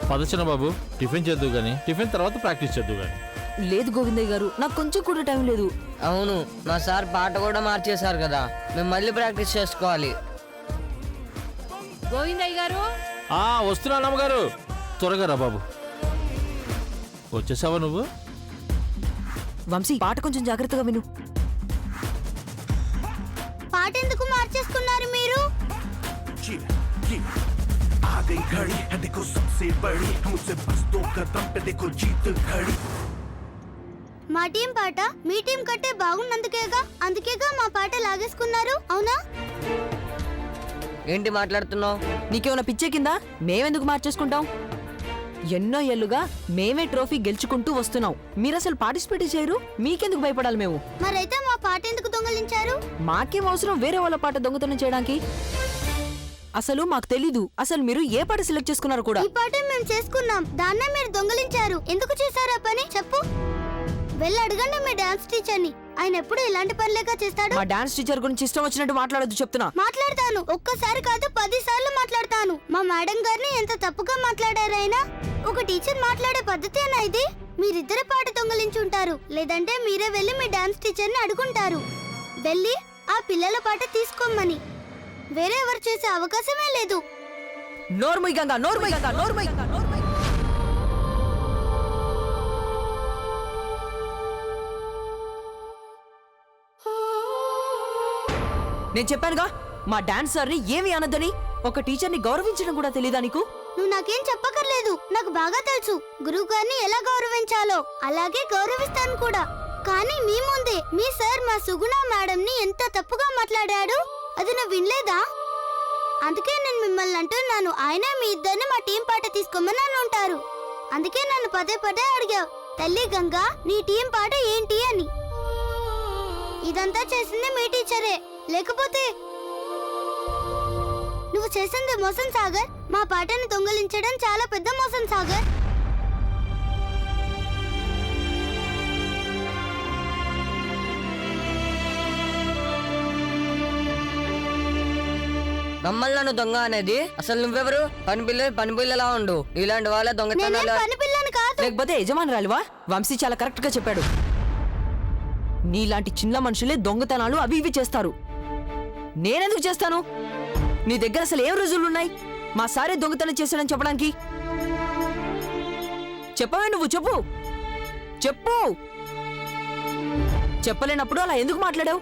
పదచన బాబు, tiffin చేద్దు గాని, tiffin తర్వాత practice చేద్దు గాని. లేదు గోవిందయ్య గారు, నాకు కొంచెం కూడా టైం లేదు. అవును, మా సార్ పాట కూడా మార్చేశారు కదా, మేము మళ్ళీ ప్రాక్టీస్ చేసుకోవాలి. గోవిందయ్య గారు వస్తున్నాను అమ్మగారు, త్వరగా రా బాబు. వచ్చేసావా నువ్వు? వంశీ, పాట కొంచెం జాగ్రత్తగా విను. పాట ఎందుకు మార్చేసుకున్నారు మీరు? మా టీం పాట మీ టీం కట్టే బాగున్నందుకేగా, అందుకేగా మా పాట లాగేసుకున్నారు, అవునా? ఏంటి మాట్లాడుతున్నావు? నీకేమైనా పిచ్చే కింద? మేమెందుకు మార్చేసుకుంటాం? ఎన్నో ఏళ్లుగా మేమే ట్రోఫీ గెలుచుకుంటూ వస్తున్నాం. మీరసలు పార్టిసిపేట్ చేయరు, మీకెందుకు భయపడాలి మేము? మరైతే మా పాట ఎందుకు దొంగలించారు? మాకేం అవసరం వేరే వాళ్ళ పాట దొంగతనం చేయడానికి? అసలు మాకు తెలీదు అసలు మీరు ఏ పాట సెలెక్ట్ చేసుకున్నారు కూడా. ఈ పాట మేము చేసుకున్నాం, దాన్నే మీరు దొంగలించారు. ఎందుకు చేశారు ఆ పని చెప్పు? వెళ్ళి అడగండి మీ డాన్స్ టీచర్ని, ఆయన ఎప్పుడు ఇలాంటి పనులేగా చేస్తాడు. మా డాన్స్ టీచర్ గురించి ఇష్టం వచ్చినట్టు మాట్లాడొద్దు చెప్తున్నా. మాట్లాడతాను, ఒక్కసారి కాదు 10 సార్లు మాట్లాడతాను. మా మేడం గారిని ఎంత తప్పుగా మాట్లాడారైనా. ఒక టీచర్ మాట్లాడే పద్ధతేనా ఇది? మీరిద్దరే పాట దొంగలించుంటారు, లేదంటే మీరే వెళ్ళి మీ డాన్స్ టీచర్ని అడుగుంటారు. వెళ్ళి ఆ పిల్లల పాట తీసుకోమని. వేరే ఎవరు చేసే అవకాశమే లేదు. నోర్మై గంగా, నోర్మై గంగా, నోర్మై. నేను చెప్పానుగా మా డాన్సర్ని ఏమి అనద్దని. ఒక టీచర్ని గౌరవించడం కూడా తెలీదా నీకు? నువ్వు నాకేం చెప్పకర్లేదు, నాకు బాగా తెలుసు గురువు గారిని ఎలా గౌరవించాలో. అలాగే గౌరవిస్తాను కూడా. కానీ మీ ముందే మీ సార్ మా సుగుణ మేడంని ఎంత తప్పుగా మాట్లాడాడు, అది నువ్వు వినలేదా? అందుకే నేను మిమ్మల్ని అంటున్నాను, ఆయన మీ ఇద్దరిని మా టీం పాట తీసుకోమని ఉంటారు. అందుకే నన్ను పదే పదే అడిగావు, తల్లి గంగా నీ టీం పాట ఏంటి అని. ఇదంతా చేసింది మీ టీచరే, లేకపోతే నువ్వు చేసింది మోసం సాగర్. మా పాటని దొంగలించడం చాలా పెద్ద మోసం సాగర్. మమ్మల్ని నన్ను దొంగ అనేది? అసలు నువ్వెవరు? పని పిల్లలా ఉండు. ఇలాంటి వాళ్ళ దొంగతనాలు. పని పిల్లని కాదు. లేకపోతే యజమానురాలివా? వంశీ చాలా కరెక్ట్ గా చెప్పాడు. నీలాంటి చిన్న మనుషులే దొంగతనాలు అవి ఇవి చేస్తారు. నేనెందుకు చేస్తాను? నీ దగ్గర అసలు ఏం రుజువులున్నాయి మా సారే దొంగతనం చేశాడని చెప్పడానికి? చెప్పవే నువ్వు, చెప్పు చెప్పు. చెప్పలేనప్పుడు అలా ఎందుకు మాట్లాడావు?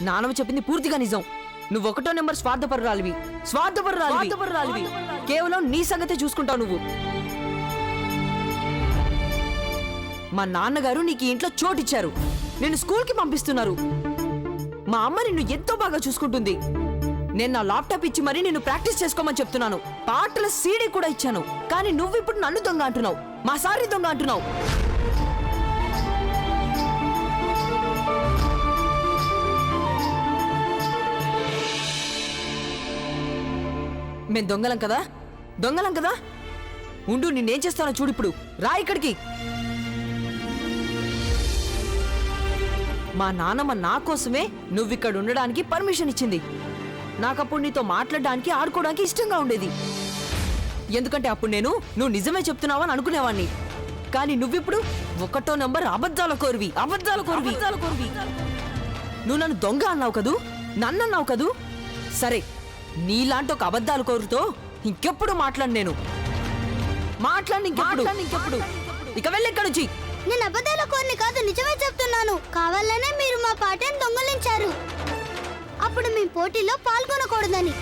నానమ్మ చెప్పింది పూర్తిగా నిజం. నువ్వు 1వ నెంబర్ స్వార్థపరురాలివి. కేవలం నీ సంగతే చూసుకుంటావు నువ్వు. మా నాన్నగారు నీకు ఇంట్లో చోటిచ్చారు, నిన్ను స్కూల్కి పంపిస్తున్నారు. మా అమ్మ నిన్ను ఎంతో బాగా చూసుకుంటుంది. నేను నా ల్యాప్టాప్ ఇచ్చి మరీ నిన్ను ప్రాక్టీస్ చేసుకోమని చెప్తున్నాను. పాటల సీడీ కూడా ఇచ్చాను. కానీ నువ్వు ఇప్పుడు నన్ను దొంగ అంటున్నావు, మా సారీ దొంగ అంటున్నావు. మేం దొంగలం కదా? ఉండు, నిన్నేం చేస్తానో చూడిప్పుడు. రా ఇక్కడికి. మా నాన్నమ్మ నా కోసమే నువ్విక్కడ ఉండడానికి పర్మిషన్ ఇచ్చింది. నాకప్పుడు నీతో మాట్లాడడానికి ఆడుకోవడానికి ఇష్టంగా ఉండేది. ఎందుకంటే అప్పుడు నువ్వు నిజమే చెప్తున్నావని అనుకునేవాణ్ణి. కానీ నువ్విప్పుడు 1వ నెంబర్ అబద్ధాల కోరివి. నువ్వు నన్ను దొంగ అన్నావు కదూ, నన్నన్నావు కదూ. సరే, నీలాంటి ఒక అబద్ధాల కోరుతో ఇంకెప్పుడు మాట్లాడు. ఇంకెప్పుడు. ఇక వెళ్ళి ఇక్కడి నుంచి. నేను అబద్ధాల కోరిని కాదు, నిజమే చెప్తున్నాను. కావాలనే మీరు మా పాటని దొంగలించారు. అప్పుడు మీ పోటీలో పాల్గొనకూడదని.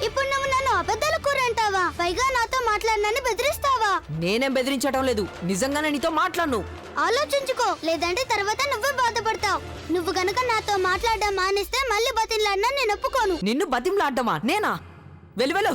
ఇప్పుడు నువ్వు నన్ను అబద్ధాల కోరి అంటావా? పైగా నాతో మాట్లాడనని బెదిరిస్తావా? నేనేం బెదిరించడం లేదు, నిజంగానే నీతో మాట్లాడను. ఆలోచించుకో, లేదంటే తర్వాత నువ్వే బాధపడతావు. నువ్వు గనక నాతో మాట్లాడడం మానేస్తే మళ్ళీ బతిలాడినా నేను ఒప్పుకోను. నిన్ను బతింలాడ్డమా? నేనా? వెళ్ళు.